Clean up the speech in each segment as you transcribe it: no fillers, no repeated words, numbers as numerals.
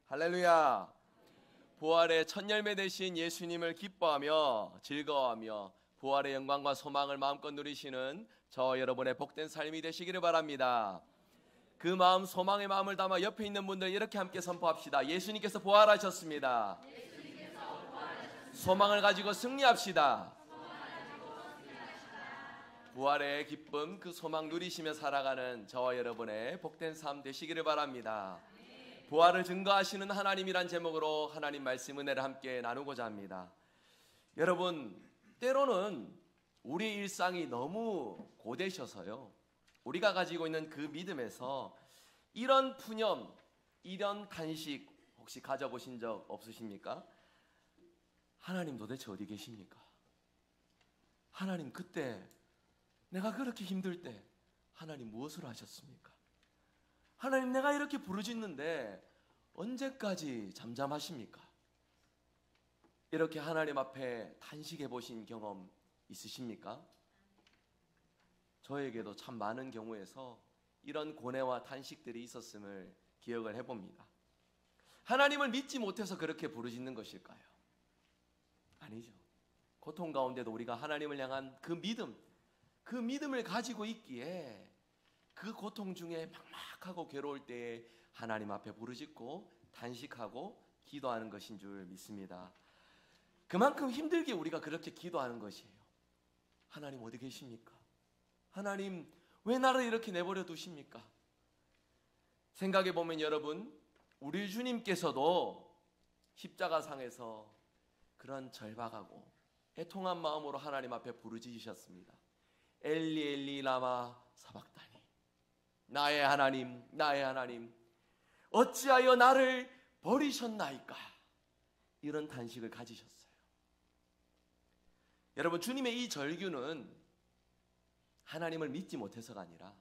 할렐루야. 부활의 첫 열매 되신 예수님을 기뻐하며 즐거워하며 부활의 영광과 소망을 마음껏 누리시는 저 여러분의 복된 삶이 되시기를 바랍니다. 그 마음, 소망의 마음을 담아 옆에 있는 분들 이렇게 함께 선포합시다. 예수님께서 부활하셨습니다. 소망을 가지고 승리합시다. 부활의 기쁨, 그 소망 누리시며 살아가는 저와 여러분의 복된 삶 되시기를 바랍니다. 부활을 증거하시는 하나님이란 제목으로 하나님 말씀 은혜를 함께 나누고자 합니다. 여러분, 때로는 우리 일상이 너무 고되셔서요, 우리가 가지고 있는 그 믿음에서 이런 푸념, 이런 단식 혹시 가져보신 적 없으십니까? 하나님 도대체 어디 계십니까? 하나님, 그때 내가 그렇게 힘들 때 하나님 무엇을 하셨습니까? 하나님, 내가 이렇게 부르짖는데 언제까지 잠잠하십니까? 이렇게 하나님 앞에 단식해 보신 경험 있으십니까? 저에게도 참 많은 경우에서 이런 고뇌와 단식들이 있었음을 기억을 해봅니다. 하나님을 믿지 못해서 그렇게 부르짖는 것일까요? 아니죠. 고통 가운데도 우리가 하나님을 향한 그 믿음을 가지고 있기에 그 고통 중에 막막하고 괴로울 때에 하나님 앞에 부르짖고 단식하고 기도하는 것인 줄 믿습니다. 그만큼 힘들게 우리가 그렇게 기도하는 것이에요. 하나님 어디 계십니까? 하나님 왜 나를 이렇게 내버려 두십니까? 생각해 보면 여러분, 우리 주님께서도 십자가상에서 그런 절박하고 애통한 마음으로 하나님 앞에 부르짖으셨습니다. 엘리 엘리 라마 사박다니, 나의 하나님, 나의 하나님, 어찌하여 나를 버리셨나이까? 이런 단식을 가지셨어요. 여러분, 주님의 이 절규는 하나님을 믿지 못해서가 아니라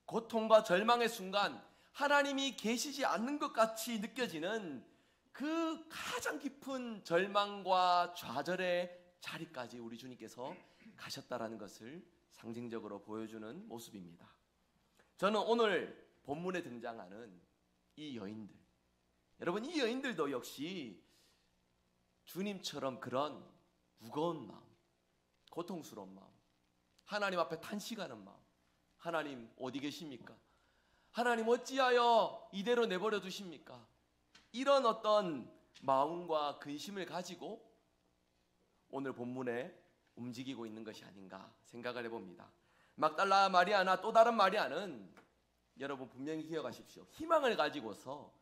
고통과 절망의 순간 하나님이 계시지 않는 것 같이 느껴지는 그 가장 깊은 절망과 좌절의 자리까지 우리 주님께서 가셨다라는 것을 상징적으로 보여주는 모습입니다. 저는 오늘 본문에 등장하는 이 여인들, 여러분, 이 여인들도 역시 주님처럼 그런 무거운 마음, 고통스러운 마음, 하나님 앞에 탄식하는 마음, 하나님 어디 계십니까? 하나님 어찌하여 이대로 내버려 두십니까? 이런 어떤 마음과 근심을 가지고 오늘 본문에 움직이고 있는 것이 아닌가 생각을 해봅니다. 막달라 마리아나 또 다른 마리아는 여러분 분명히 기억하십시오. 희망을 가지고서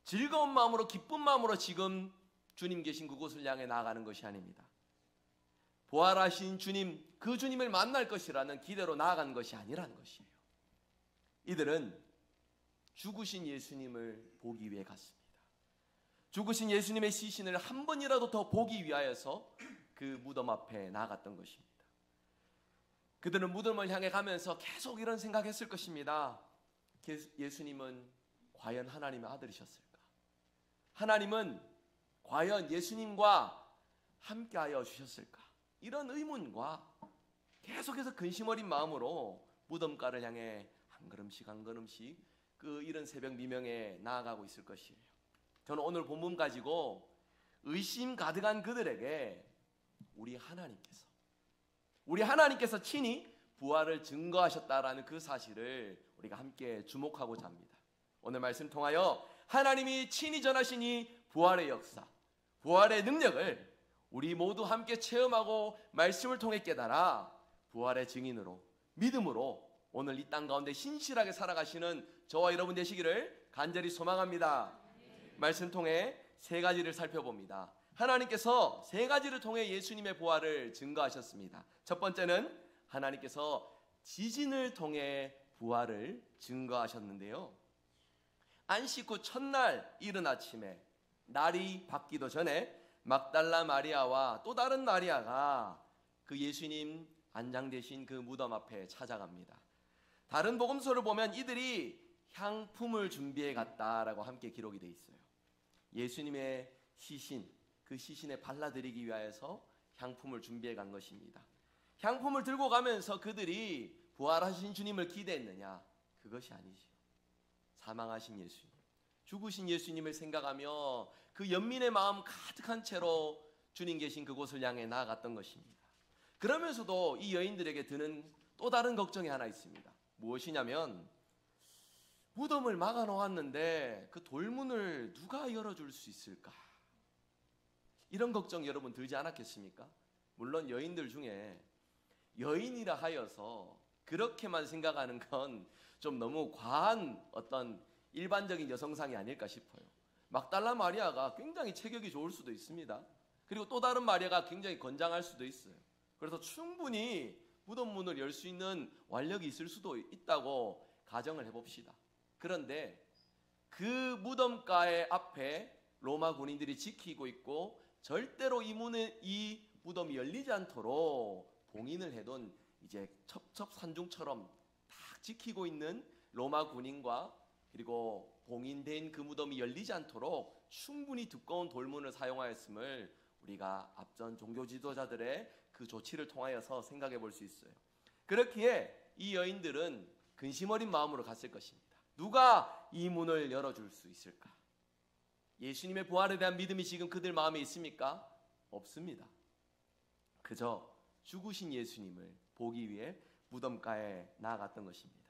즐거운 마음으로, 기쁜 마음으로 지금 주님 계신 그곳을 향해 나아가는 것이 아닙니다. 부활하신 주님, 그 주님을 만날 것이라는 기대로 나아가는 것이 아니라는 것이에요. 이들은 죽으신 예수님을 보기 위해 갔습니다. 죽으신 예수님의 시신을 한 번이라도 더 보기 위하여서 그 무덤 앞에 나아갔던 것입니다. 그들은 무덤을 향해 가면서 계속 이런 생각했을 것입니다. 예수님은 과연 하나님의 아들이셨을까? 하나님은 과연 예수님과 함께하여 주셨을까? 이런 의문과 계속해서 근심 어린 마음으로 무덤가를 향해 한 걸음씩 한 걸음씩 그 이른 새벽 미명에 나아가고 있을 것이에요. 저는 오늘 본문 가지고 의심 가득한 그들에게 우리 하나님께서 친히 부활을 증거하셨다라는 그 사실을 우리가 함께 주목하고자 합니다. 오늘 말씀 통하여 하나님이 친히 전하신 이 부활의 역사, 부활의 능력을 우리 모두 함께 체험하고 말씀을 통해 깨달아 부활의 증인으로, 믿음으로 오늘 이 땅 가운데 신실하게 살아가시는 저와 여러분 되시기를 간절히 소망합니다. 말씀 통해 세 가지를 살펴봅니다. 하나님께서 세 가지를 통해 예수님의 부활을 증거하셨습니다. 첫 번째는 하나님께서 지진을 통해 부활을 증거하셨는데요, 안식 후 첫날 이른 아침에 날이 밝기도 전에 막달라 마리아와 또 다른 마리아가 그 예수님 안장되신 그 무덤 앞에 찾아갑니다. 다른 복음서를 보면 이들이 향품을 준비해 갔다라고 함께 기록이 되어 있어요. 예수님의 시신, 그 시신에 발라드리기 위하여서 향품을 준비해 간 것입니다. 향품을 들고 가면서 그들이 부활하신 주님을 기대했느냐? 그것이 아니지요. 사망하신 예수님, 죽으신 예수님을 생각하며 그 연민의 마음 가득한 채로 주님 계신 그곳을 향해 나아갔던 것입니다. 그러면서도 이 여인들에게 드는 또 다른 걱정이 하나 있습니다. 무엇이냐면 무덤을 막아 놓았는데 그 돌문을 누가 열어줄 수 있을까? 이런 걱정 여러분 들지 않았겠습니까? 물론 여인들 중에 여인이라 하여서 그렇게만 생각하는 건 좀 너무 과한 어떤 일반적인 여성상이 아닐까 싶어요. 막달라 마리아가 굉장히 체격이 좋을 수도 있습니다. 그리고 또 다른 마리아가 굉장히 건장할 수도 있어요. 그래서 충분히 무덤 문을 열 수 있는 완력이 있을 수도 있다고 가정을 해봅시다. 그런데 그 무덤가의 앞에 로마 군인들이 지키고 있고 절대로 이 무덤이 열리지 않도록 봉인을 해둔 이제 첩첩산중처럼 딱 지키고 있는 로마 군인과 그리고 봉인된 그 무덤이 열리지 않도록 충분히 두꺼운 돌문을 사용하였음을 우리가 앞전 종교 지도자들의 그 조치를 통하여서 생각해 볼 수 있어요. 그렇기에 이 여인들은 근심 어린 마음으로 갔을 것입니다. 누가 이 문을 열어줄 수 있을까? 예수님의 부활에 대한 믿음이 지금 그들 마음에 있습니까? 없습니다. 그저 죽으신 예수님을 보기 위해 무덤가에 나아갔던 것입니다.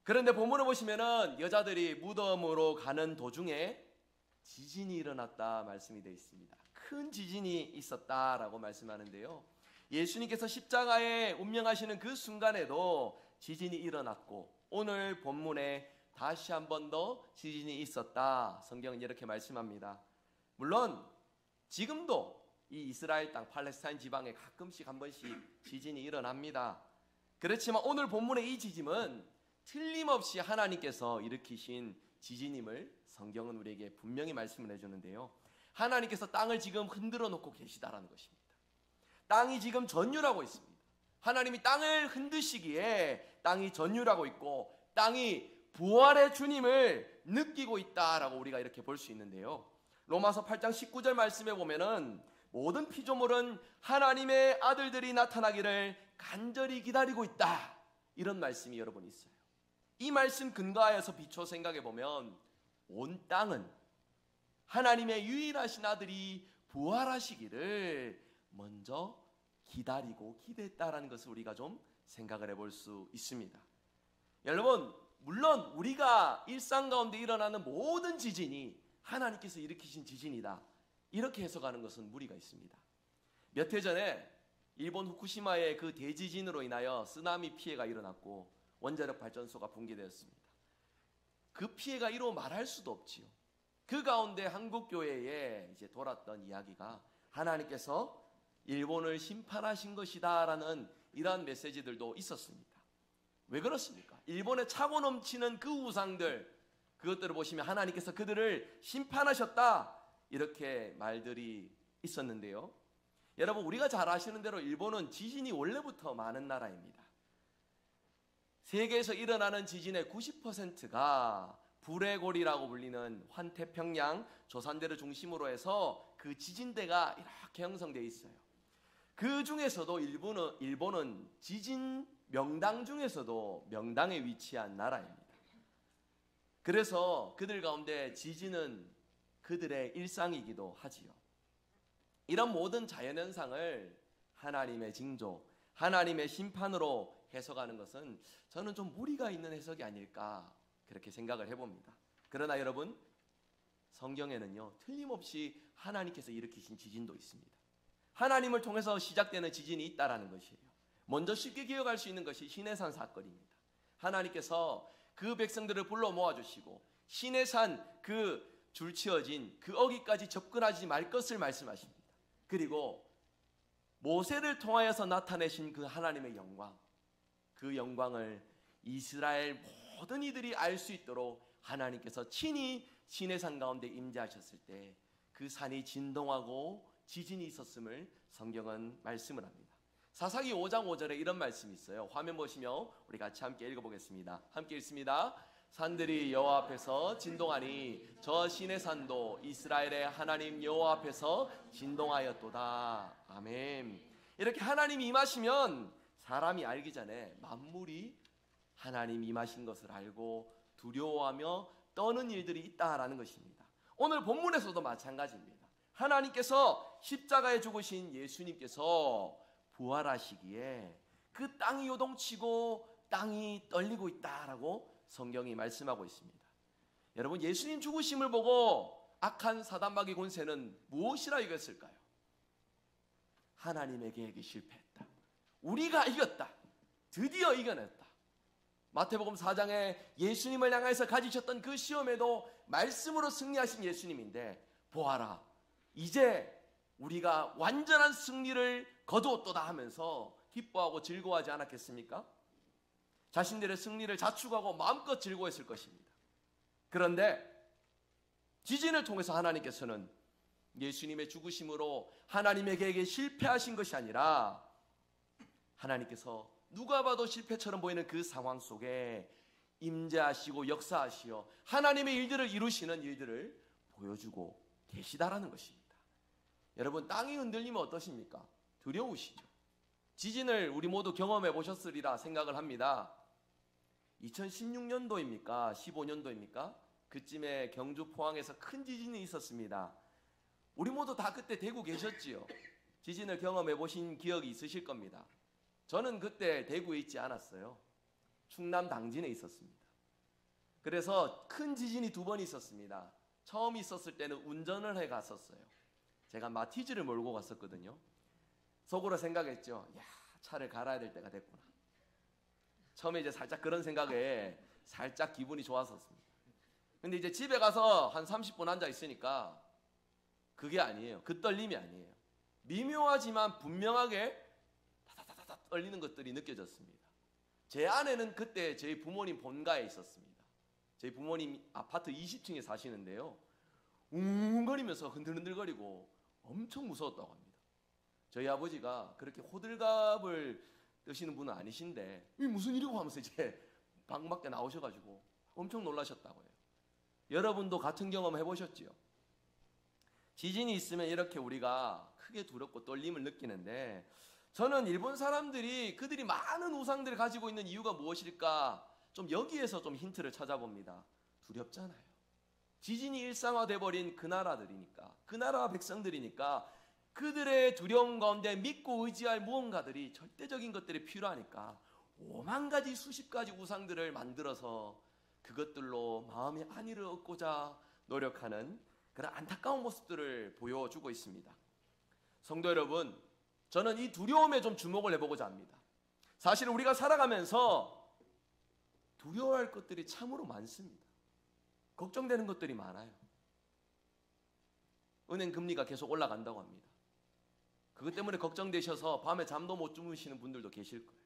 그런데 본문을 보시면은 여자들이 무덤으로 가는 도중에 지진이 일어났다 말씀이 되어 있습니다. 큰 지진이 있었다라고 말씀하는데요. 예수님께서 십자가에 운명하시는 그 순간에도 지진이 일어났고 오늘 본문에 다시 한 번 더 지진이 있었다. 성경은 이렇게 말씀합니다. 물론 지금도 이 이스라엘 땅 팔레스타인 지방에 가끔씩 한 번씩 지진이 일어납니다. 그렇지만 오늘 본문의 이 지진은 틀림없이 하나님께서 일으키신 지진임을 성경은 우리에게 분명히 말씀을 해주는데요. 하나님께서 땅을 지금 흔들어 놓고 계시다라는 것입니다. 땅이 지금 전율하고 있습니다. 하나님이 땅을 흔드시기에 땅이 전율하고 있고 땅이 부활의 주님을 느끼고 있다라고 우리가 이렇게 볼 수 있는데요. 로마서 8장 19절 말씀에 보면은 모든 피조물은 하나님의 아들들이 나타나기를 간절히 기다리고 있다. 이런 말씀이 여러분 있어요. 이 말씀 근거하여서 비춰 생각해 보면 온 땅은 하나님의 유일하신 아들이 부활하시기를 먼저 기다리고 기대했다라는 것을 우리가 좀 생각을 해볼 수 있습니다. 여러분, 물론 우리가 일상 가운데 일어나는 모든 지진이 하나님께서 일으키신 지진이다, 이렇게 해석하는 것은 무리가 있습니다. 몇 해 전에 일본 후쿠시마의 그 대지진으로 인하여 쓰나미 피해가 일어났고 원자력 발전소가 붕괴되었습니다. 그 피해가 이로 말할 수도 없지요. 그 가운데 한국 교회에 이제 돌았던 이야기가 하나님께서 일본을 심판하신 것이다라는 이러한 메시지들도 있었습니다. 왜 그렇습니까? 일본에 차고 넘치는 그 우상들, 그것들을 보시면 하나님께서 그들을 심판하셨다, 이렇게 말들이 있었는데요. 여러분, 우리가 잘 아시는 대로 일본은 지진이 원래부터 많은 나라입니다. 세계에서 일어나는 지진의 90%가 불의 골이라고 불리는 환태평양 조산대를 중심으로 해서 그 지진대가 이렇게 형성되어 있어요. 그 중에서도 일본은 지진 명당 중에서도 명당에 위치한 나라입니다. 그래서 그들 가운데 지진은 그들의 일상이기도 하지요. 이런 모든 자연현상을 하나님의 징조, 하나님의 심판으로 해석하는 것은 저는 좀 무리가 있는 해석이 아닐까, 그렇게 생각을 해봅니다. 그러나 여러분, 성경에는요, 틀림없이 하나님께서 일으키신 지진도 있습니다. 하나님을 통해서 시작되는 지진이 있다라는 것이에요. 먼저 쉽게 기억할 수 있는 것이 시내산 사건입니다. 하나님께서 그 백성들을 불러 모아주시고 시내산 그 줄치어진 그 어기까지 접근하지 말 것을 말씀하십니다. 그리고 모세를 통하여서 나타내신 그 하나님의 영광, 그 영광을 이스라엘 모든 이들이 알 수 있도록 하나님께서 친히 시내산 가운데 임재하셨을 때 그 산이 진동하고 지진이 있었음을 성경은 말씀을 합니다. 사사기 5장 5절에 이런 말씀이 있어요. 화면 보시며 우리 같이 함께 읽어보겠습니다. 함께 읽습니다. 산들이 여호와 앞에서 진동하니 저 시내산도 이스라엘의 하나님 여호와 앞에서 진동하였도다. 아멘. 이렇게 하나님이 임하시면 사람이 알기 전에 만물이 하나님 임하신 것을 알고 두려워하며 떠는 일들이 있다라는 것입니다. 오늘 본문에서도 마찬가지입니다. 하나님께서 십자가에 죽으신 예수님께서 부활하시기에 그 땅이 요동치고 땅이 떨리고 있다라고 성경이 말씀하고 있습니다. 여러분, 예수님 죽으심을 보고 악한 사단마귀 권세는 무엇이라 이겼을까요? 하나님의 계획이 실패했다. 우리가 이겼다. 드디어 이겨냈다. 마태복음 4장에 예수님을 향해서 가지셨던 그 시험에도 말씀으로 승리하신 예수님인데, 보아라, 이제 우리가 완전한 승리를 거두었도다 하면서 기뻐하고 즐거워하지 않았겠습니까? 자신들의 승리를 자축하고 마음껏 즐거워했을 것입니다. 그런데 지진을 통해서 하나님께서는 예수님의 죽으심으로 하나님의 계획에 실패하신 것이 아니라, 하나님께서 누가 봐도 실패처럼 보이는 그 상황 속에 임재하시고 역사하시어 하나님의 일들을 이루시는 일들을 보여주고 계시다라는 것입니다. 여러분, 땅이 흔들리면 어떠십니까? 두려우시죠? 지진을 우리 모두 경험해 보셨으리라 생각을 합니다. 2016년도입니까? 15년도입니까? 그쯤에 경주 포항에서 큰 지진이 있었습니다. 우리 모두 다 그때 대구 계셨지요? 지진을 경험해 보신 기억이 있으실 겁니다. 저는 그때 대구에 있지 않았어요. 충남 당진에 있었습니다. 그래서 큰 지진이 2번 있었습니다. 처음 있었을 때는 운전을 해 갔었어요. 제가 마티즈를 몰고 갔었거든요. 속으로 생각했죠. 야, 차를 갈아야 될 때가 됐구나. 처음에 이제 살짝 그런 생각에 살짝 기분이 좋았었습니다. 근데 이제 집에 가서 한 30분 앉아 있으니까 그게 아니에요. 그 떨림이 아니에요. 미묘하지만 분명하게 다다다다 떨리는 것들이 느껴졌습니다. 제 아내는 그때 저희 부모님 본가에 있었습니다. 저희 부모님 아파트 20층에 사시는데요, 웅웅거리면서 흔들흔들거리고 엄청 무서웠다고 합니다. 저희 아버지가 그렇게 호들갑을 뜨시는 분은 아니신데 이게 무슨 일이고 하면서 이제 방 밖에 나오셔가지고 엄청 놀라셨다고 해요. 여러분도 같은 경험 해보셨지요? 지진이 있으면 이렇게 우리가 크게 두렵고 떨림을 느끼는데, 저는 일본 사람들이 그들이 많은 우상들을 가지고 있는 이유가 무엇일까? 좀 여기에서 좀 힌트를 찾아봅니다. 두렵잖아요. 지진이 일상화돼 버린 그 나라들이니까, 그 나라 백성들이니까 그들의 두려움 가운데 믿고 의지할 무언가들이, 절대적인 것들이 필요하니까 5만 가지 수십 가지 우상들을 만들어서 그것들로 마음의 안위를 얻고자 노력하는 그런 안타까운 모습들을 보여주고 있습니다. 성도 여러분, 저는 이 두려움에 좀 주목을 해보고자 합니다. 사실 우리가 살아가면서 두려워할 것들이 참으로 많습니다. 걱정되는 것들이 많아요. 은행 금리가 계속 올라간다고 합니다. 그것 때문에 걱정되셔서 밤에 잠도 못 주무시는 분들도 계실 거예요.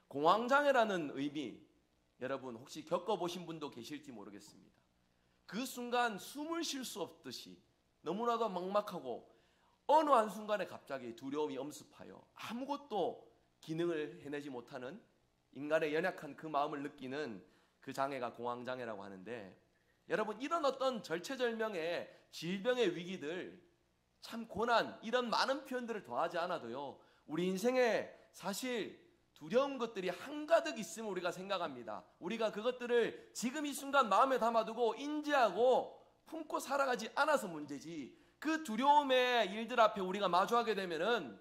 공황장애라는 의미, 여러분 혹시 겪어보신 분도 계실지 모르겠습니다. 그 순간 숨을 쉴 수 없듯이 너무나도 막막하고 어느 한순간에 갑자기 두려움이 엄습하여 아무것도 기능을 해내지 못하는 인간의 연약한 그 마음을 느끼는 그 장애가 공황장애라고 하는데, 여러분 이런 어떤 절체절명의 질병의 위기들, 참 고난, 이런 많은 표현들을 더하지 않아도요, 우리 인생에 사실 두려운 것들이 한가득 있음을 우리가 생각합니다. 우리가 그것들을 지금 이 순간 마음에 담아두고 인지하고 품고 살아가지 않아서 문제지, 그 두려움의 일들 앞에 우리가 마주하게 되면은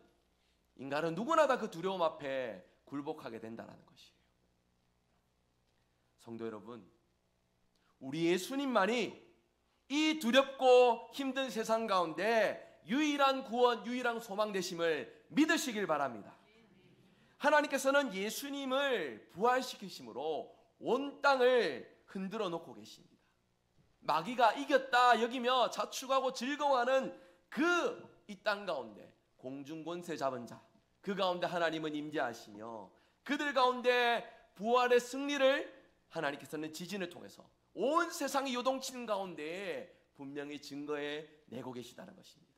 인간은 누구나 다 그 두려움 앞에 굴복하게 된다는 것이에요. 성도 여러분, 우리 예수님만이 이 두렵고 힘든 세상 가운데 유일한 구원, 유일한 소망 되심을 믿으시길 바랍니다. 하나님께서는 예수님을 부활시키심으로 온 땅을 흔들어 놓고 계십니다. 마귀가 이겼다 여기며 자축하고 즐거워하는 그 이 땅 가운데 공중권세 잡은 자, 그 가운데 하나님은 임재하시며 그들 가운데 부활의 승리를 하나님께서는 지진을 통해서 온 세상이 요동치는 가운데 분명히 증거해 내고 계시다는 것입니다.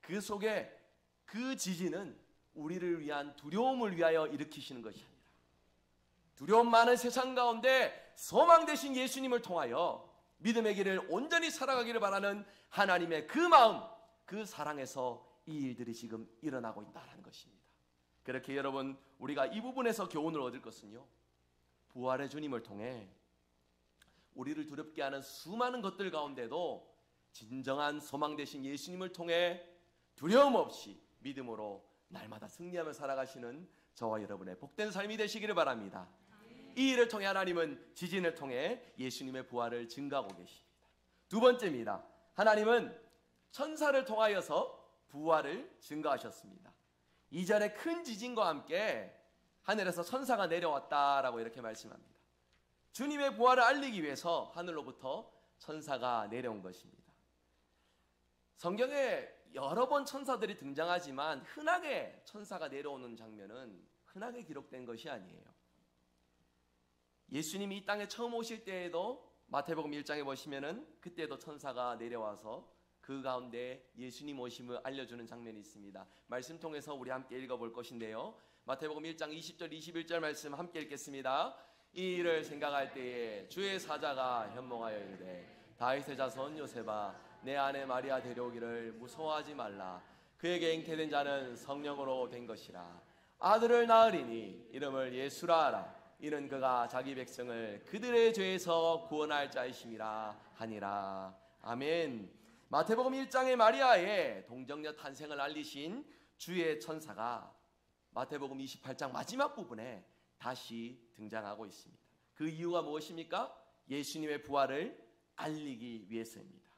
그 속에 그 지진은 우리를 위한 두려움을 위하여 일으키시는 것이 아니라, 두려움 많은 세상 가운데 소망 되신 예수님을 통하여 믿음의 길을 온전히 살아가기를 바라는 하나님의 그 마음, 그 사랑에서 이 일들이 지금 일어나고 있다는 것입니다. 그렇게 여러분, 우리가 이 부분에서 교훈을 얻을 것은요, 부활의 주님을 통해 우리를 두렵게 하는 수많은 것들 가운데도 진정한 소망 되신 예수님을 통해 두려움 없이 믿음으로 날마다 승리하며 살아가시는 저와 여러분의 복된 삶이 되시기를 바랍니다. 이 일을 통해 하나님은 지진을 통해 예수님의 부활을 증거하고 계십니다. 두 번째입니다. 하나님은 천사를 통하여서 부활을 증거하셨습니다. 2절에 큰 지진과 함께 하늘에서 천사가 내려왔다라고 이렇게 말씀합니다. 주님의 부활을 알리기 위해서 하늘로부터 천사가 내려온 것입니다. 성경에 여러 번 천사들이 등장하지만 흔하게 천사가 내려오는 장면은 흔하게 기록된 것이 아니에요. 예수님이 이 땅에 처음 오실 때에도 마태복음 1장에 보시면은 그때도 천사가 내려와서 그 가운데 예수님 오심을 알려주는 장면이 있습니다. 말씀 통해서 우리 함께 읽어볼 것인데요. 마태복음 1장 20절 21절 말씀 함께 읽겠습니다. 이 일을 생각할 때에 주의 사자가 현몽하여 이르되 다윗의 자손 요셉아 내 아내 마리아 데려오기를 무서워하지 말라. 그에게 잉태된 자는 성령으로 된 것이라. 아들을 낳으리니 이름을 예수라 하라. 이는 그가 자기 백성을 그들의 죄에서 구원할 자이심이라 하니라. 아멘. 마태복음 1장의 마리아의 동정녀 탄생을 알리신 주의 천사가 마태복음 28장 마지막 부분에 다시 등장하고 있습니다. 그 이유가 무엇입니까? 예수님의 부활을 알리기 위해서입니다.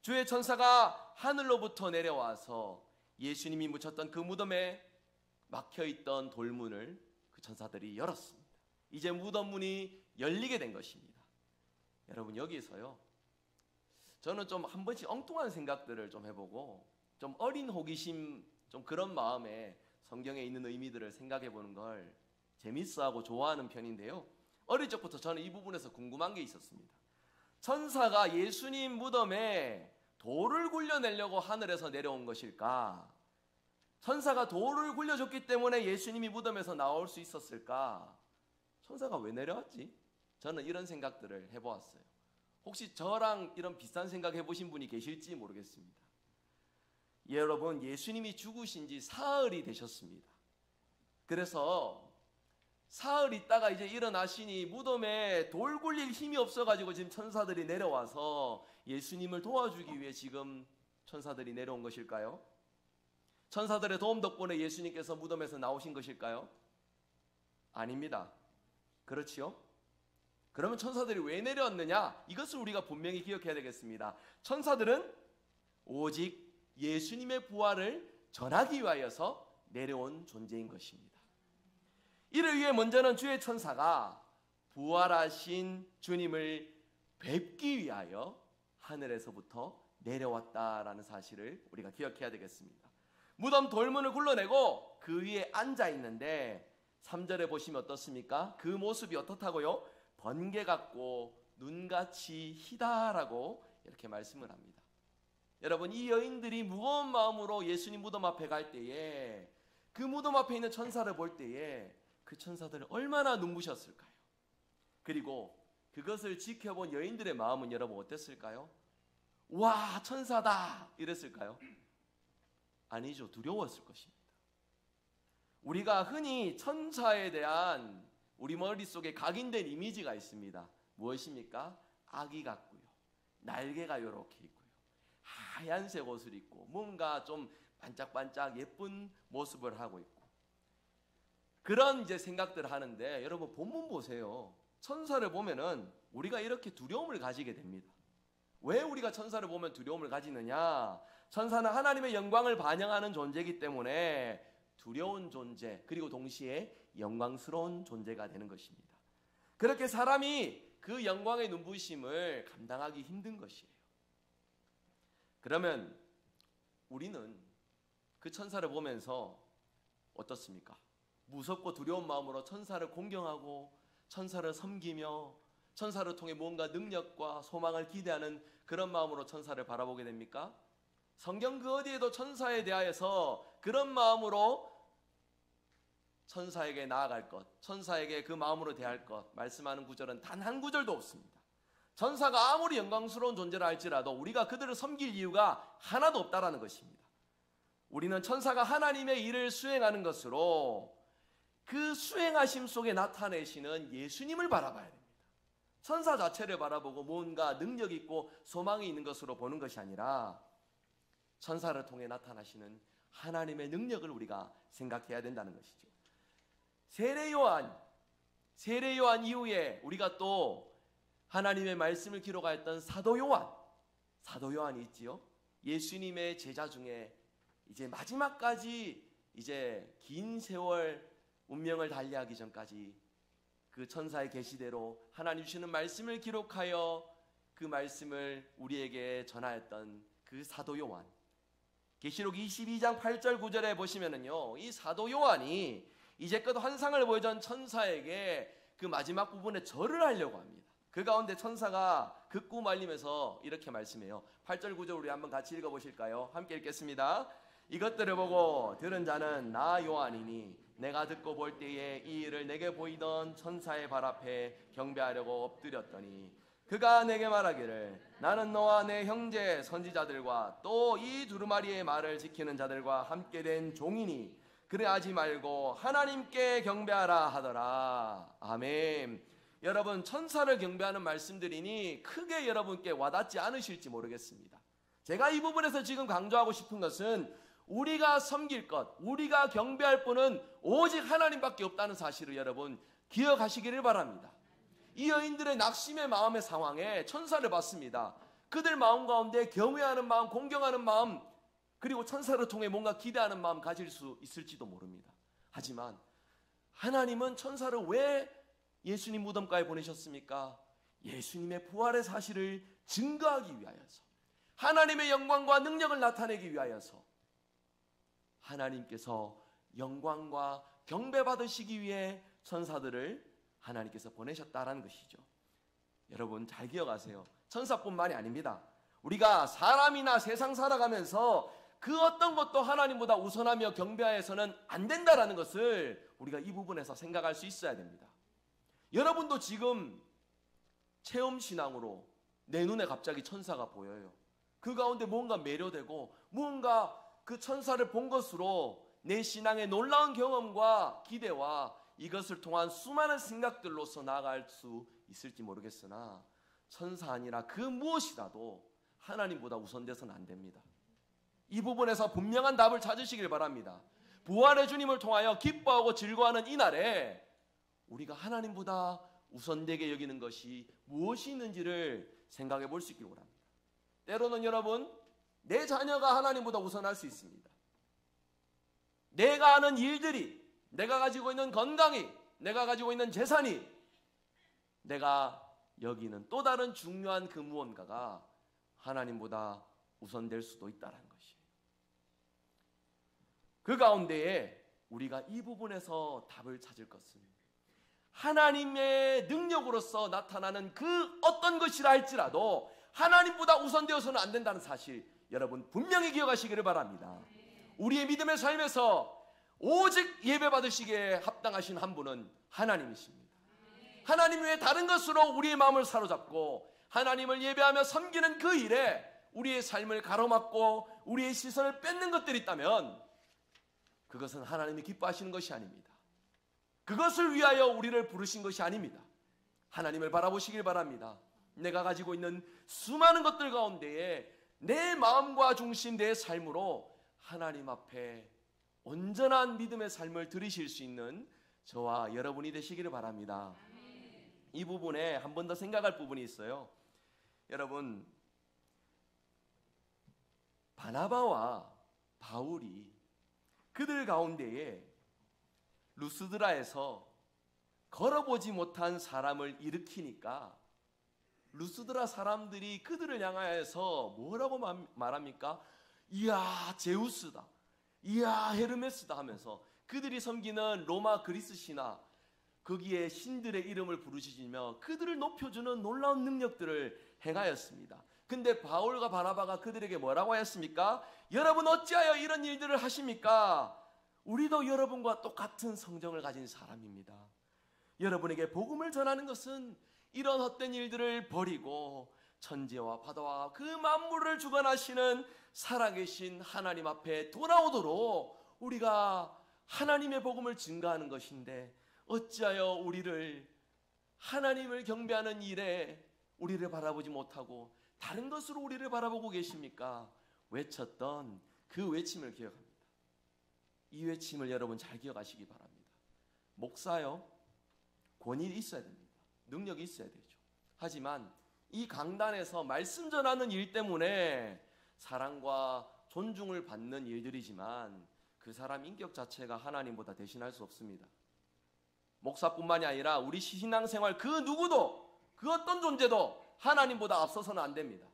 주의 천사가 하늘로부터 내려와서 예수님이 묻혔던 그 무덤에 막혀있던 돌문을 그 천사들이 열었습니다. 이제 무덤 문이 열리게 된 것입니다. 여러분, 여기에서요, 저는 좀 한 번씩 엉뚱한 생각들을 좀 해보고 좀 어린 호기심, 좀 그런 마음에 성경에 있는 의미들을 생각해 보는 걸 재밌어하고 좋아하는 편인데요. 어릴 적부터 저는 이 부분에서 궁금한 게 있었습니다. 천사가 예수님 무덤에 돌을 굴려내려고 하늘에서 내려온 것일까? 천사가 돌을 굴려줬기 때문에 예수님이 무덤에서 나올 수 있었을까? 천사가 왜 내려왔지? 저는 이런 생각들을 해보았어요. 혹시 저랑 이런 비슷한 생각 해보신 분이 계실지 모르겠습니다. 여러분, 예수님이 죽으신 지 사흘이 되셨습니다. 그래서 사흘 있다가 이제 일어나시니 무덤에 돌 굴릴 힘이 없어가지고 지금 천사들이 내려와서 예수님을 도와주기 위해 지금 천사들이 내려온 것일까요? 천사들의 도움 덕분에 예수님께서 무덤에서 나오신 것일까요? 아닙니다. 그렇지요? 그러면 천사들이 왜 내려왔느냐? 이것을 우리가 분명히 기억해야 되겠습니다. 천사들은 오직 예수님의 부활을 전하기 위하여서 내려온 존재인 것입니다. 이를 위해 먼저는 주의 천사가 부활하신 주님을 뵙기 위하여 하늘에서부터 내려왔다라는 사실을 우리가 기억해야 되겠습니다. 무덤 돌문을 굴러내고 그 위에 앉아 있는데 3절에 보시면 어떻습니까? 그 모습이 어떻다고요? 번개 같고 눈같이 희다라고 이렇게 말씀을 합니다. 여러분, 이 여인들이 무거운 마음으로 예수님 무덤 앞에 갈 때에 그 무덤 앞에 있는 천사를 볼 때에 그 천사들은 얼마나 눈부셨을까요? 그리고 그것을 지켜본 여인들의 마음은 여러분 어땠을까요? 와, 천사다 이랬을까요? 아니죠. 두려웠을 것입니다. 우리가 흔히 천사에 대한 우리 머릿속에 각인된 이미지가 있습니다. 무엇입니까? 아기 같고요. 날개가 이렇게 있고요. 하얀색 옷을 입고 뭔가 좀 반짝반짝 예쁜 모습을 하고 있고. 그런 이제 생각들을 하는데 여러분 본문 보세요. 천사를 보면은 우리가 이렇게 두려움을 가지게 됩니다. 왜 우리가 천사를 보면 두려움을 가지느냐? 천사는 하나님의 영광을 반영하는 존재이기 때문에 두려운 존재, 그리고 동시에 영광스러운 존재가 되는 것입니다. 그렇게 사람이 그 영광의 눈부심을 감당하기 힘든 것이에요. 그러면 우리는 그 천사를 보면서 어떻습니까? 무섭고 두려운 마음으로 천사를 공경하고 천사를 섬기며 천사를 통해 무언가 능력과 소망을 기대하는 그런 마음으로 천사를 바라보게 됩니까? 성경 그 어디에도 천사에 대하여서 그런 마음으로 천사에게 나아갈 것, 천사에게 그 마음으로 대할 것 말씀하는 구절은 단 한 구절도 없습니다. 천사가 아무리 영광스러운 존재라 할지라도 우리가 그들을 섬길 이유가 하나도 없다라는 것입니다. 우리는 천사가 하나님의 일을 수행하는 것으로 그 수행하심 속에 나타내시는 예수님을 바라봐야 됩니다. 천사 자체를 바라보고 뭔가 능력 있고 소망이 있는 것으로 보는 것이 아니라 천사를 통해 나타나시는 하나님의 능력을 우리가 생각해야 된다는 것이죠. 세례 요한 이후에 우리가 또 하나님의 말씀을 기록하였던 사도 요한이 있지요. 예수님의 제자 중에 이제 마지막까지 이제 긴 세월 운명을 달리하기 전까지 그 천사의 계시대로 하나님 주시는 말씀을 기록하여 그 말씀을 우리에게 전하였던 그 사도 요한. 계시록 22장 8절 9절에 보시면은요, 이 사도 요한이 이제껏 환상을 보여준 천사에게 그 마지막 부분에 절을 하려고 합니다. 그 가운데 천사가 그 꿈 알리면서 이렇게 말씀해요. 8절 9절 우리 한번 같이 읽어보실까요? 함께 읽겠습니다. 이것들을 보고 들은 자는 나 요한이니 내가 듣고 볼 때에 이 일을 내게 보이던 천사의 발 앞에 경배하려고 엎드렸더니 그가 내게 말하기를 나는 너와 내 형제 선지자들과 또 이 두루마리의 말을 지키는 자들과 함께 된 종이니 그래하지 말고 하나님께 경배하라 하더라. 아멘. 여러분, 천사를 경배하는 말씀들이니 크게 여러분께 와닿지 않으실지 모르겠습니다. 제가 이 부분에서 지금 강조하고 싶은 것은 우리가 섬길 것, 우리가 경배할 분은 오직 하나님밖에 없다는 사실을 여러분 기억하시기를 바랍니다. 이 여인들의 낙심의 마음의 상황에 천사를 봤습니다. 그들 마음 가운데 경외하는 마음, 공경하는 마음, 그리고 천사를 통해 뭔가 기대하는 마음 가질 수 있을지도 모릅니다. 하지만 하나님은 천사를 왜 예수님 무덤가에 보내셨습니까? 예수님의 부활의 사실을 증거하기 위하여서, 하나님의 영광과 능력을 나타내기 위하여서 하나님께서 영광과 경배 받으시기 위해 천사들을 하나님께서 보내셨다라는 것이죠. 여러분 잘 기억하세요. 천사뿐만이 아닙니다. 우리가 사람이나 세상 살아가면서 그 어떤 것도 하나님보다 우선하며 경배하여서는 안 된다라는 것을 우리가 이 부분에서 생각할 수 있어야 됩니다. 여러분도 지금 체험신앙으로 내 눈에 갑자기 천사가 보여요. 그 가운데 뭔가 매료되고 뭔가 그 천사를 본 것으로 내 신앙의 놀라운 경험과 기대와 이것을 통한 수많은 생각들로서 나아갈 수 있을지 모르겠으나 천사 아니라 그 무엇이라도 하나님보다 우선돼서는 안 됩니다. 이 부분에서 분명한 답을 찾으시길 바랍니다. 부활의 주님을 통하여 기뻐하고 즐거워하는 이날에 우리가 하나님보다 우선되게 여기는 것이 무엇이 있는지를 생각해 볼 수 있기를 바랍니다. 때로는 여러분, 내 자녀가 하나님보다 우선할 수 있습니다. 내가 하는 일들이, 내가 가지고 있는 건강이, 내가 가지고 있는 재산이, 내가 여기는 또 다른 중요한 그 무언가가 하나님보다 우선될 수도 있다는 것이에요. 그 가운데에 우리가 이 부분에서 답을 찾을 것은 하나님의 능력으로서 나타나는 그 어떤 것이라 할지라도 하나님보다 우선되어서는 안 된다는 사실, 여러분 분명히 기억하시기를 바랍니다. 우리의 믿음의 삶에서 오직 예배 받으시기에 합당하신 한 분은 하나님이십니다. 하나님 외에 다른 것으로 우리의 마음을 사로잡고 하나님을 예배하며 섬기는 그 일에 우리의 삶을 가로막고 우리의 시선을 뺏는 것들이 있다면 그것은 하나님이 기뻐하시는 것이 아닙니다. 그것을 위하여 우리를 부르신 것이 아닙니다. 하나님을 바라보시길 바랍니다. 내가 가지고 있는 수많은 것들 가운데에 내 마음과 중심, 내 삶으로 하나님 앞에 온전한 믿음의 삶을 들이실 수 있는 저와 여러분이 되시기를 바랍니다. 이 부분에 한 번 더 생각할 부분이 있어요. 여러분, 바나바와 바울이 그들 가운데에 루스드라에서 걸어보지 못한 사람을 일으키니까 루스드라 사람들이 그들을 향하여서 뭐라고 말합니까? 이야 제우스다, 이야 헤르메스다 하면서 그들이 섬기는 로마 그리스 신화, 거기에 신들의 이름을 부르시며 그들을 높여주는 놀라운 능력들을 행하였습니다. 근데 바울과 바나바가 그들에게 뭐라고 하였습니까? 여러분 어찌하여 이런 일들을 하십니까? 우리도 여러분과 똑같은 성정을 가진 사람입니다. 여러분에게 복음을 전하는 것은 이런 헛된 일들을 버리고 천지와 바다와 그 만물을 주관하시는 살아계신 하나님 앞에 돌아오도록 우리가 하나님의 복음을 증거하는 것인데 어찌하여 우리를 하나님을 경배하는 일에 우리를 바라보지 못하고 다른 것으로 우리를 바라보고 계십니까? 외쳤던 그 외침을 기억합니다. 이 외침을 여러분 잘 기억하시기 바랍니다. 목사요, 권위이 있어야 됩니다. 능력이 있어야 되죠. 하지만 이 강단에서 말씀 전하는 일 때문에 사랑과 존중을 받는 일들이지만 그 사람 인격 자체가 하나님보다 대신할 수 없습니다. 목사뿐만이 아니라 우리 신앙생활 그 누구도, 그 어떤 존재도 하나님보다 앞서서는 안 됩니다.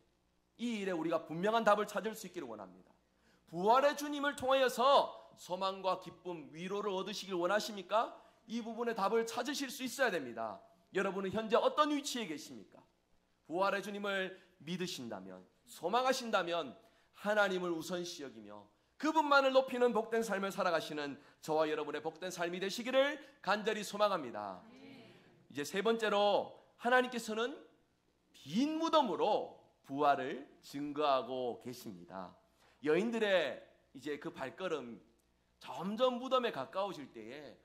이 일에 우리가 분명한 답을 찾을 수 있기를 원합니다. 부활의 주님을 통하여서 소망과 기쁨, 위로를 얻으시길 원하십니까? 이 부분의 답을 찾으실 수 있어야 됩니다. 여러분은 현재 어떤 위치에 계십니까? 부활의 주님을 믿으신다면, 소망하신다면 하나님을 우선시 여기며 그분만을 높이는 복된 삶을 살아가시는 저와 여러분의 복된 삶이 되시기를 간절히 소망합니다. 이제 세 번째로 하나님께서는 빈 무덤으로 부활을 증거하고 계십니다. 여인들의 이제 그 발걸음 점점 무덤에 가까우실 때에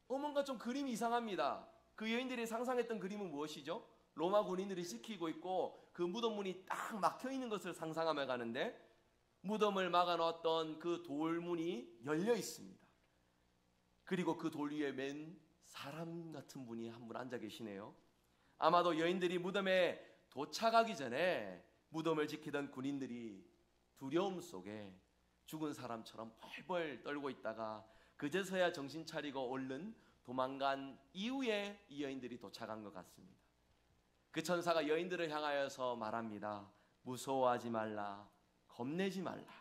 뭔가 좀 그림이 이상합니다. 그 여인들이 상상했던 그림은 무엇이죠? 로마 군인들이 지키고 있고 그 무덤 문이 딱 막혀 있는 것을 상상하며 가는데 무덤을 막아놓았던 그 돌문이 열려 있습니다. 그리고 그 돌 위에 맨 사람 같은 분이 한 분 앉아 계시네요. 아마도 여인들이 무덤에 도착하기 전에 무덤을 지키던 군인들이 두려움 속에 죽은 사람처럼 벌벌 떨고 있다가 그제서야 정신 차리고 얼른 도망간 이후에 이 여인들이 도착한 것 같습니다. 그 천사가 여인들을 향하여서 말합니다. 무서워하지 말라, 겁내지 말라.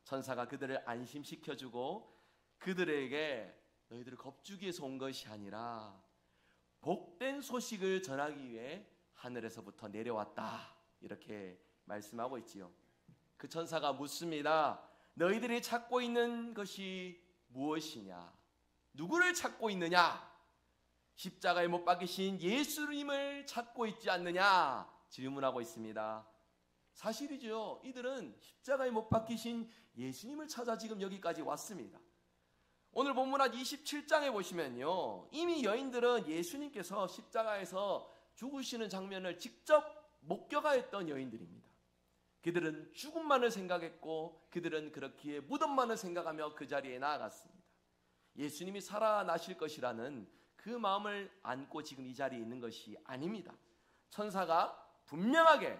천사가 그들을 안심시켜주고 그들에게 너희들을 겁주기 위해서 온 것이 아니라 복된 소식을 전하기 위해 하늘에서부터 내려왔다, 이렇게 말씀하고 있지요. 그 천사가 묻습니다. 너희들이 찾고 있는 것이 무엇이냐? 누구를 찾고 있느냐? 십자가에 못 박히신 예수님을 찾고 있지 않느냐? 질문하고 있습니다. 사실이죠. 이들은 십자가에 못 박히신 예수님을 찾아 지금 여기까지 왔습니다. 오늘 본문한 27장에 보시면요, 이미 여인들은 예수님께서 십자가에서 죽으시는 장면을 직접 목격하였던 여인들입니다. 그들은 죽음만을 생각했고 그들은 그렇기에 무덤만을 생각하며 그 자리에 나아갔습니다. 예수님이 살아나실 것이라는 그 마음을 안고 지금 이 자리에 있는 것이 아닙니다. 천사가 분명하게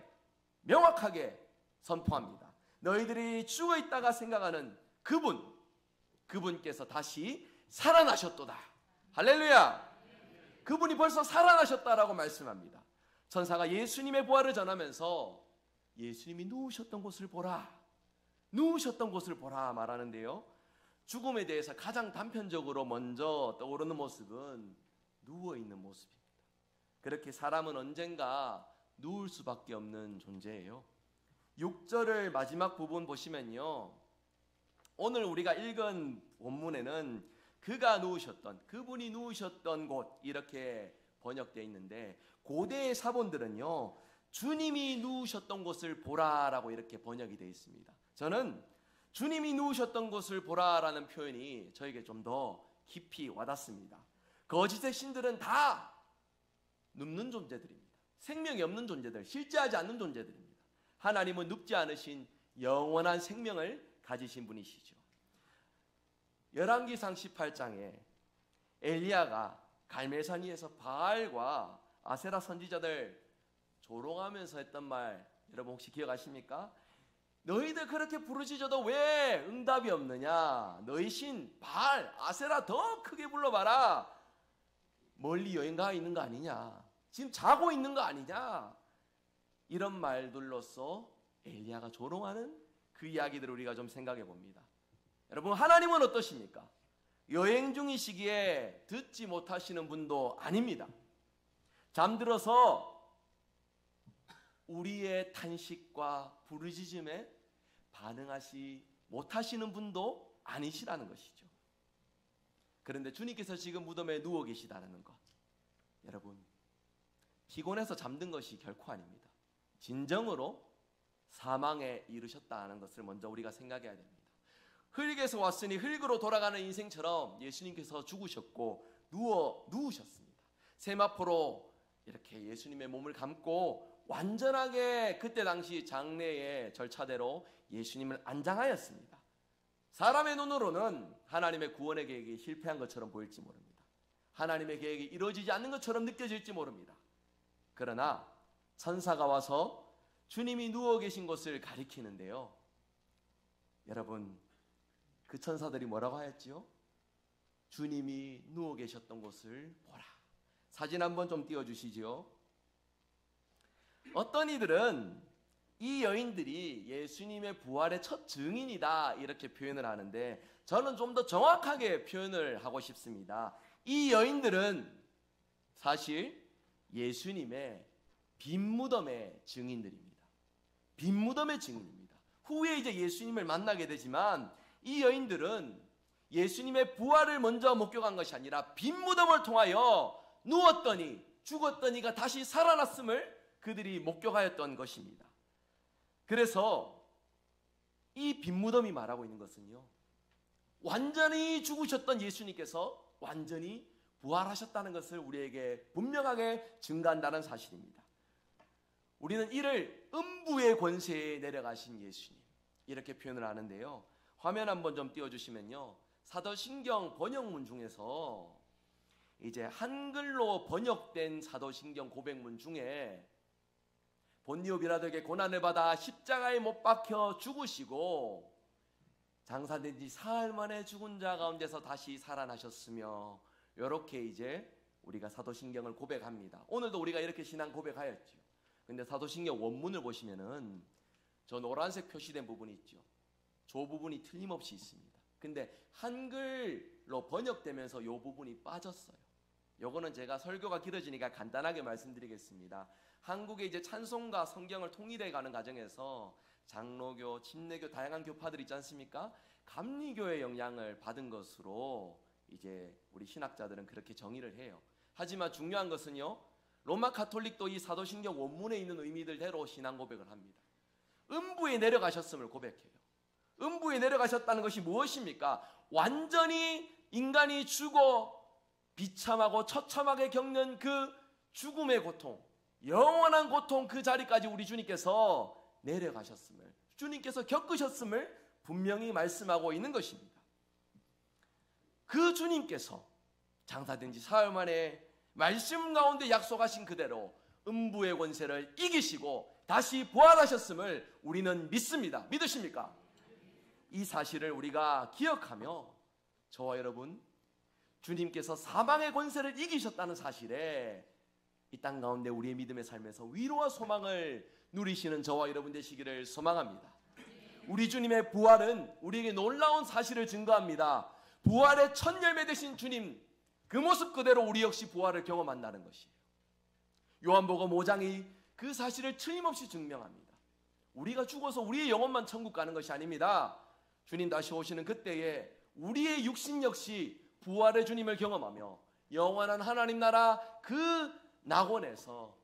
명확하게 선포합니다. 너희들이 죽어 있다가 생각하는 그분께서 다시 살아나셨도다. 할렐루야. 그분이 벌써 살아나셨다라고 말씀합니다. 천사가 예수님의 부활을 전하면서 예수님이 누우셨던 곳을 보라, 누우셨던 곳을 보라 말하는데요, 죽음에 대해서 가장 단편적으로 먼저 떠오르는 모습은 누워있는 모습입니다. 그렇게 사람은 언젠가 누울 수밖에 없는 존재예요. 6절을 마지막 부분 보시면요, 오늘 우리가 읽은 본문에는 그가 누우셨던, 그분이 누우셨던 곳, 이렇게 번역되어 있는데 고대의 사본들은요, 주님이 누우셨던 곳을 보라라고 이렇게 번역이 되어 있습니다. 저는 주님이 누우셨던 곳을 보라라는 표현이 저에게 좀 더 깊이 와닿습니다. 거짓의 신들은 다 눕는 존재들입니다. 생명이 없는 존재들, 실제하지 않는 존재들입니다. 하나님은 눕지 않으신 영원한 생명을 가지신 분이시죠. 열왕기상 18장에 엘리야가 갈멜산 위에서 바알과 아세라 선지자들 조롱하면서 했던 말, 여러분 혹시 기억하십니까? 너희들 그렇게 부르짖어도 왜 응답이 없느냐? 너희 신 바알, 아세라 더 크게 불러봐라. 멀리 여행 가 있는 거 아니냐? 지금 자고 있는 거 아니냐? 이런 말들로서 엘리야가 조롱하는 그 이야기들을 우리가 좀 생각해 봅니다. 여러분, 하나님은 어떠십니까? 여행 중이시기에 듣지 못하시는 분도 아닙니다. 잠들어서 우리의 탄식과 부르짖음에 반응하시 못하시는 분도 아니시라는 것이죠. 그런데 주님께서 지금 무덤에 누워 계시다는 것, 여러분, 피곤해서 잠든 것이 결코 아닙니다. 진정으로 사망에 이르셨다는 것을 먼저 우리가 생각해야 됩니다. 흙에서 왔으니 흙으로 돌아가는 인생처럼 예수님께서 죽으셨고 누우셨습니다. 세마포로 이렇게 예수님의 몸을 감고 완전하게 그때 당시 장례의 절차대로 예수님을 안장하였습니다. 사람의 눈으로는 하나님의 구원의 계획이 실패한 것처럼 보일지 모릅니다. 하나님의 계획이 이루어지지 않는 것처럼 느껴질지 모릅니다. 그러나 천사가 와서 주님이 누워 계신 곳을 가리키는데요. 여러분, 그 천사들이 뭐라고 하였지요? 주님이 누워 계셨던 곳을 보라. 사진 한번 좀 띄워주시죠. 어떤 이들은 이 여인들이 예수님의 부활의 첫 증인이다 이렇게 표현을 하는데, 저는 좀 더 정확하게 표현을 하고 싶습니다. 이 여인들은 사실 예수님의 빈 무덤의 증인들입니다. 빈 무덤의 증인입니다. 후에 이제 예수님을 만나게 되지만 이 여인들은 예수님의 부활을 먼저 목격한 것이 아니라 빈 무덤을 통하여 누웠더니 죽었더니가 다시 살아났음을 그들이 목격하였던 것입니다. 그래서 이 빈 무덤이 말하고 있는 것은요, 완전히 죽으셨던 예수님께서 완전히 부활하셨다는 것을 우리에게 분명하게 증거한다는 사실입니다. 우리는 이를 음부의 권세에 내려가신 예수님 이렇게 표현을 하는데요. 화면 한번 좀 띄워주시면요, 사도신경 번역문 중에서 이제 한글로 번역된 사도신경 고백문 중에 본디오 빌라도에게 고난을 받아 십자가에 못 박혀 죽으시고 장사된 지 사흘 만에 죽은 자 가운데서 다시 살아나셨으며, 이렇게 이제 우리가 사도신경을 고백합니다. 오늘도 우리가 이렇게 신앙 고백하였죠. 근데 사도신경 원문을 보시면은 저 노란색 표시된 부분이 있죠. 저 부분이 틀림없이 있습니다. 근데 한글로 번역되면서 이 부분이 빠졌어요. 요거는 제가 설교가 길어지니까 간단하게 말씀드리겠습니다. 한국의 이제 찬송가 성경을 통일해 가는 과정에서 장로교, 침례교 다양한 교파들 있지 않습니까? 감리교의 영향을 받은 것으로 이제 우리 신학자들은 그렇게 정의를 해요. 하지만 중요한 것은요, 로마 가톨릭도 이 사도신경 원문에 있는 의미들대로 신앙 고백을 합니다. 음부에 내려가셨음을 고백해요. 음부에 내려가셨다는 것이 무엇입니까? 완전히 인간이 죽어 비참하고 처참하게 겪는 그 죽음의 고통, 영원한 고통, 그 자리까지 우리 주님께서 내려가셨음을, 주님께서 겪으셨음을 분명히 말씀하고 있는 것입니다. 그 주님께서 장사된 지 사흘 만에 말씀 가운데 약속하신 그대로 음부의 권세를 이기시고 다시 부활하셨음을 우리는 믿습니다. 믿으십니까? 이 사실을 우리가 기억하며 저와 여러분, 주님께서 사망의 권세를 이기셨다는 사실에 이 땅 가운데 우리의 믿음의 삶에서 위로와 소망을 누리시는 저와 여러분 되시기를 소망합니다. 우리 주님의 부활은 우리에게 놀라운 사실을 증거합니다. 부활의 첫 열매 되신 주님, 그 모습 그대로 우리 역시 부활을 경험한다는 것이에요. 요한복음 5장이 그 사실을 틀림없이 증명합니다. 우리가 죽어서 우리의 영혼만 천국 가는 것이 아닙니다. 주님 다시 오시는 그때에 우리의 육신 역시 부활의 주님을 경험하며 영원한 하나님 나라 그 낙원에서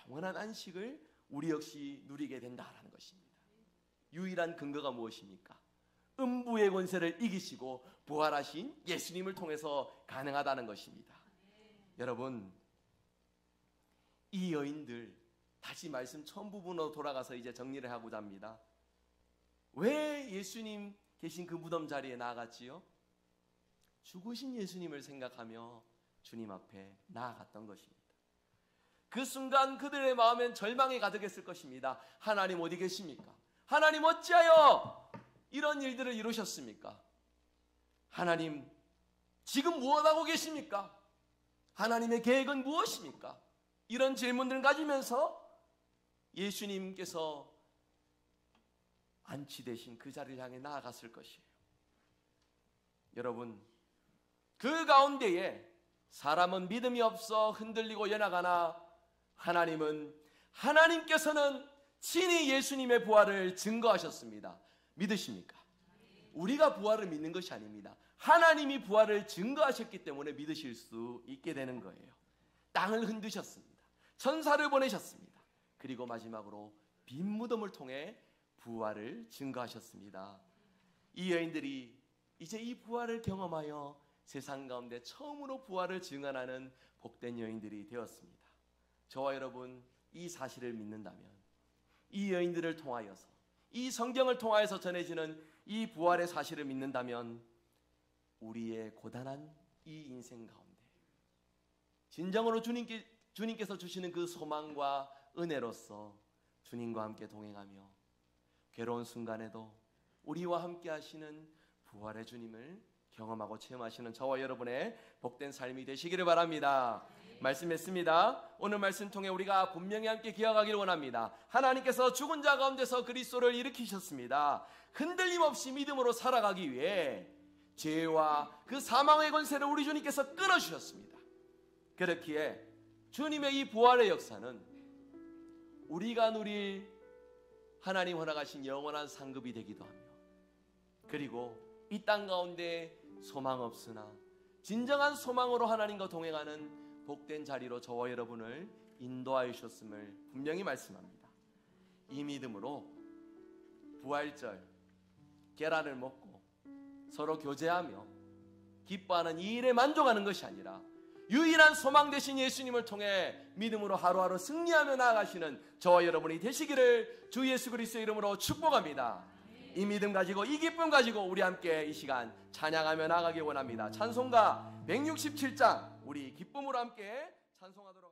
영원한 안식을 우리 역시 누리게 된다라는 것입니다. 유일한 근거가 무엇입니까? 음부의 권세를 이기시고 부활하신 예수님을 통해서 가능하다는 것입니다. 여러분, 이 여인들, 다시 말씀 처음 부분으로 돌아가서 이제 정리를 하고자 합니다. 왜 예수님 계신 그 무덤 자리에 나아갔지요? 죽으신 예수님을 생각하며 주님 앞에 나아갔던 것입니다. 그 순간 그들의 마음엔 절망이 가득했을 것입니다. 하나님 어디 계십니까? 하나님 어찌하여 이런 일들을 이루셨습니까? 하나님 지금 무엇하고 계십니까? 하나님의 계획은 무엇입니까? 이런 질문들을 가지면서 예수님께서 안치되신 그 자리를 향해 나아갔을 것이에요. 여러분, 그 가운데에 사람은 믿음이 없어 흔들리고 연약하나 하나님께서는 친히 예수님의 부활을 증거하셨습니다. 믿으십니까? 우리가 부활을 믿는 것이 아닙니다. 하나님이 부활을 증거하셨기 때문에 믿으실 수 있게 되는 거예요. 땅을 흔드셨습니다. 천사를 보내셨습니다. 그리고 마지막으로 빈 무덤을 통해 부활을 증거하셨습니다. 이 여인들이 이제 이 부활을 경험하여 세상 가운데 처음으로 부활을 증언하는 복된 여인들이 되었습니다. 저와 여러분 이 사실을 믿는다면, 이 여인들을 통하여서, 이 성경을 통하여서 전해지는 이 부활의 사실을 믿는다면 우리의 고단한 이 인생 가운데 진정으로 주님께서 주시는 그 소망과 은혜로서 주님과 함께 동행하며 괴로운 순간에도 우리와 함께 하시는 부활의 주님을 경험하고 체험하시는 저와 여러분의 복된 삶이 되시기를 바랍니다. 말씀했습니다. 오늘 말씀 통해 우리가 분명히 함께 기억하기를 원합니다. 하나님께서 죽은 자 가운데서 그리스도를 일으키셨습니다. 흔들림 없이 믿음으로 살아가기 위해 죄와 그 사망의 권세를 우리 주님께서 끊어주셨습니다. 그렇기에 주님의 이 부활의 역사는 우리가 누릴 하나님 허락하신 영원한 상급이 되기도 하며, 그리고 이 땅 가운데 소망 없으나 진정한 소망으로 하나님과 동행하는 복된 자리로 저와 여러분을 인도하여 주셨음을 분명히 말씀합니다. 이 믿음으로 부활절 계란을 먹고 서로 교제하며 기뻐하는 이 일에 만족하는 것이 아니라 유일한 소망 되신 예수님을 통해 믿음으로 하루하루 승리하며 나아가시는 저와 여러분이 되시기를 주 예수 그리스도의 이름으로 축복합니다. 이 믿음 가지고, 이 기쁨 가지고 우리 함께 이 시간 찬양하며 나아가기 원합니다. 찬송가 167장 우리 기쁨으로 함께 찬송하도록